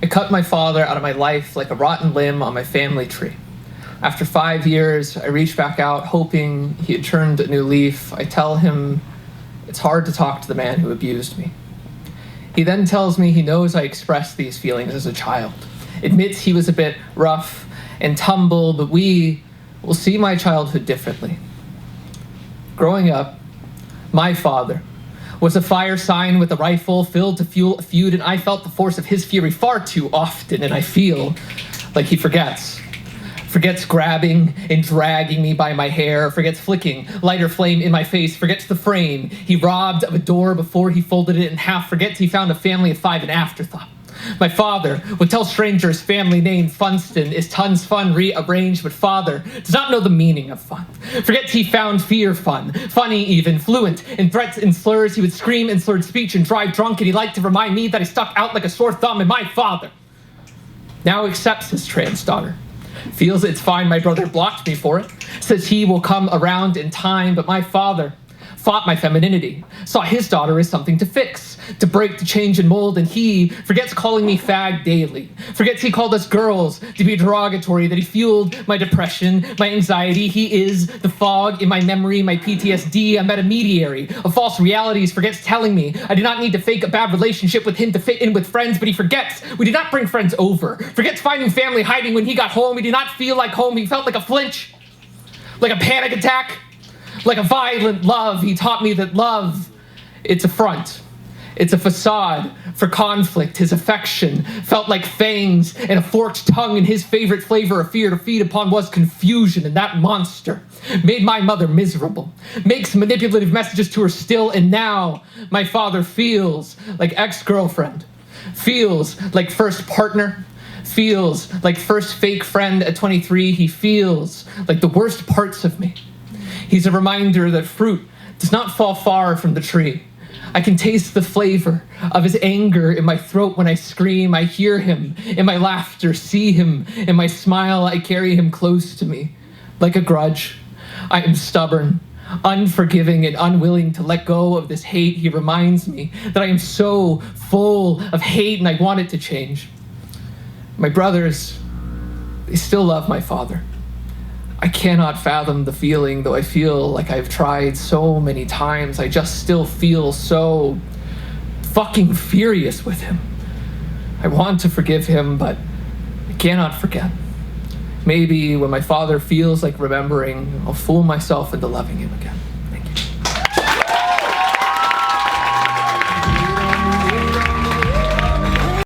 I cut my father out of my life like a rotten limb on my family tree. After 5 years, I reach back out, hoping he had turned a new leaf. I tell him it's hard to talk to the man who abused me. He then tells me he knows I expressed these feelings as a child, admits he was a bit rough and tumble, but we will see my childhood differently. Growing up, my father was a fire sign with a rifle filled to fuel a feud, and I felt the force of his fury far too often, and I feel like he forgets grabbing and dragging me by my hair, forgets flicking lighter flame in my face, forgets the frame he robbed of a door before he folded it in half, forgets he found a family of 5 an afterthought. My father would tell strangers family name Funston is tons fun rearranged, but father does not know the meaning of fun. Forgets he found fear fun, funny even, fluent in threats and slurs. He would scream in slurred speech and drive drunk, and he liked to remind me that I stuck out like a sore thumb, and my father now accepts his trans daughter. Feels it's fine my brother blocked me for it, says he will come around in time, but my father fought my femininity, saw his daughter as something to fix, to break, to change and mold, and he forgets calling me fag daily, forgets he called us girls to be derogatory, that he fueled my depression, my anxiety. He is the fog in my memory, my PTSD, a intermediary of false realities, forgets telling me I did not need to fake a bad relationship with him to fit in with friends, but he forgets we did not bring friends over, forgets finding family hiding when he got home. He did not feel like home, he felt like a flinch, like a panic attack, like a violent love. He taught me that love, it's a front. It's a facade for conflict. His affection felt like fangs and a forked tongue, and his favorite flavor of fear to feed upon was confusion, and that monster made my mother miserable, makes manipulative messages to her still, and now my father feels like ex-girlfriend, feels like first partner, feels like first fake friend at 23. He feels like the worst parts of me. He's a reminder that fruit does not fall far from the tree. I can taste the flavor of his anger in my throat when I scream. I hear him in my laughter, see him in my smile. I carry him close to me like a grudge. I am stubborn, unforgiving, and unwilling to let go of this hate. He reminds me that I am so full of hate and I want it to change. My brothers, they still love my father. I cannot fathom the feeling, though I feel like I've tried so many times. I just still feel so fucking furious with him. I want to forgive him, but I cannot forget. Maybe when my father feels like remembering, I'll fool myself into loving him again.